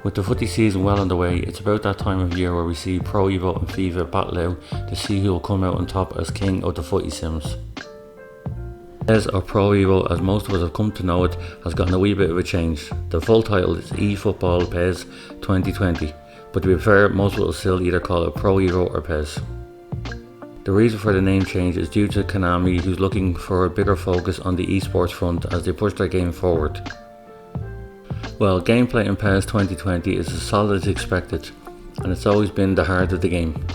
With the footy season well underway, it's about that time of year where we see Pro Evo and FIFA battle out to see who will come out on top as king of the footy sims. PES, or Pro Evo as most of us have come to know it, has gotten a wee bit of a change. The full title is eFootball PES 2020, but to be fair, most will still either call it Pro Evo or PES. The reason for the name change is due to Konami, who's looking for a bigger focus on the esports front as they push their game forward. Well, gameplay in PES 2020 is as solid as expected, and it's always been the heart of the game.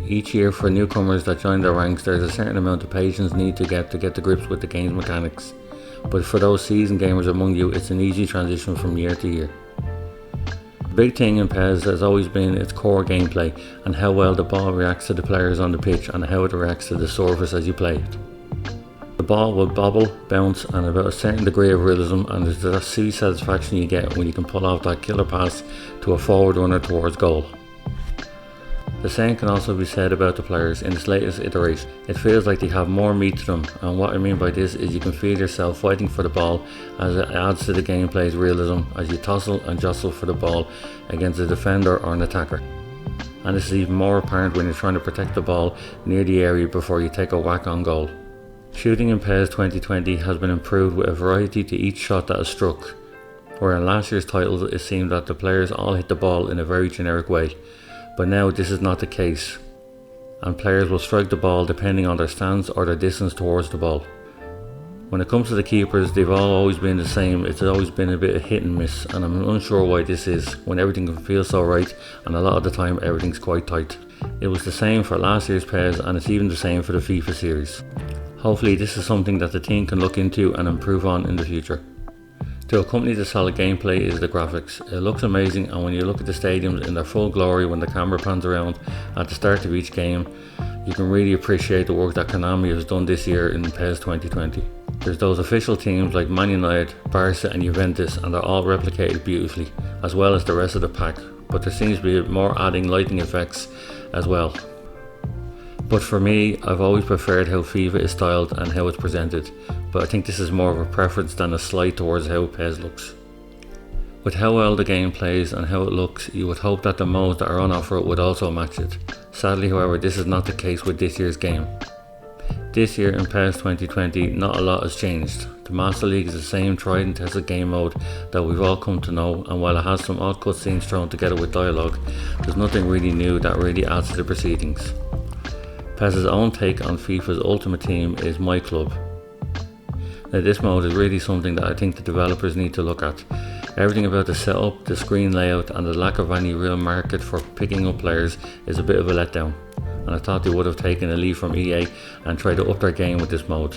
Each year for newcomers that join their ranks, there's a certain amount of patience needed to get to grips with the game's mechanics, but for those seasoned gamers among you, it's an easy transition from year to year. The big thing in PES has always been its core gameplay and how well the ball reacts to the players on the pitch and how it reacts to the surface as you play it. The ball will bobble, bounce, and about a certain degree of realism, and there's that silly satisfaction you get when you can pull off that killer pass to a forward runner towards goal. The same can also be said about the players in its latest iteration. It feels like they have more meat to them, and what I mean by this is you can feel yourself fighting for the ball as it adds to the gameplay's realism as you tussle and jostle for the ball against a defender or an attacker. And this is even more apparent when you're trying to protect the ball near the area before you take a whack on goal. Shooting in PES 2020 has been improved with a variety to each shot that is struck, where in last year's titles it seemed that the players all hit the ball in a very generic way, but now this is not the case, and players will strike the ball depending on their stance or their distance towards the ball. When it comes to the keepers, they've all always been the same. It's always been a bit of hit and miss, and I'm unsure why this is, when everything can feel so right and a lot of the time everything's quite tight. It was the same for last year's PES, and it's even the same for the FIFA series. Hopefully this is something that the team can look into and improve on in the future. To accompany the solid gameplay is the graphics. It looks amazing, and when you look at the stadiums in their full glory when the camera pans around at the start of each game, you can really appreciate the work that Konami has done this year in PES 2020. There's those official teams like Man United, Barca and Juventus, and they're all replicated beautifully, as well as the rest of the pack, but there seems to be more adding lighting effects as well. But for me, I've always preferred how FIFA is styled and how it's presented, but I think this is more of a preference than a slight towards how PES looks. With how well the game plays and how it looks, you would hope that the modes that are on offer would also match it. Sadly, however, this is not the case with this year's game. This year in PES 2020, not a lot has changed. The Master League is the same tried and tested game mode that we've all come to know, and while it has some odd cutscenes thrown together with dialogue, there's nothing really new that really adds to the proceedings. PES's own take on FIFA's Ultimate Team is My Club. Now this mode is really something that I think the developers need to look at. Everything about the setup, the screen layout and the lack of any real market for picking up players is a bit of a letdown, and I thought they would have taken a lead from EA and tried to up their game with this mode.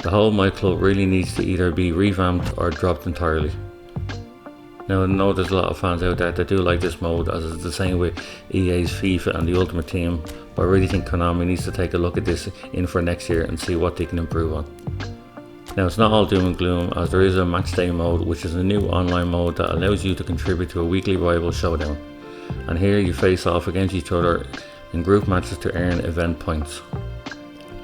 The whole My Club really needs to either be revamped or dropped entirely. Now I know there's a lot of fans out there that do like this mode, as it's the same with EA's FIFA and the Ultimate Team, but I really think Konami needs to take a look at this in for next year and see what they can improve on. Now it's not all doom and gloom, as there is a matchday mode, which is a new online mode that allows you to contribute to a weekly rival showdown, and here you face off against each other in group matches to earn event points.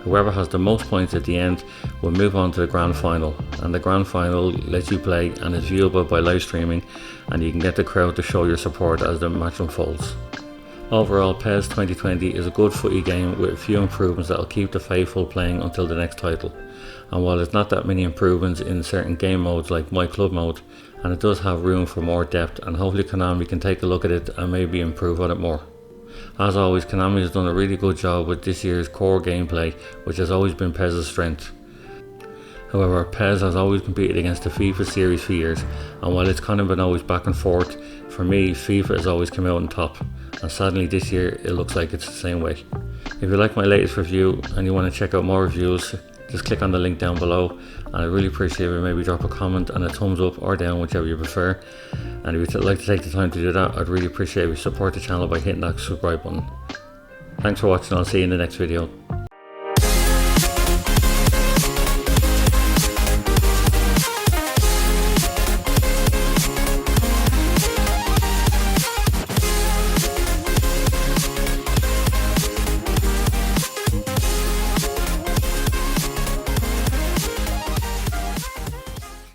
Whoever has the most points at the end will move on to the grand final, and the grand final lets you play and is viewable by live streaming, and you can get the crowd to show your support as the match unfolds. Overall, PES 2020 is a good footy game with a few improvements that will keep the faithful playing until the next title, and while there's not that many improvements in certain game modes like My Club mode, and it does have room for more depth, and hopefully Konami can take a look at it and maybe improve on it more. As always, Konami has done a really good job with this year's core gameplay, which has always been PES's strength. However, PES has always competed against the FIFA series for years, and while it's kind of been always back and forth, for me FIFA has always come out on top, and sadly this year it looks like it's the same way. If you like my latest review and you want to check out more reviews, just click on the link down below, and I'd really appreciate it if you maybe drop a comment and a thumbs up or down, whichever you prefer. And if you'd like to take the time to do that, I'd really appreciate if you support the channel by hitting that subscribe button. Thanks for watching, I'll see you in the next video.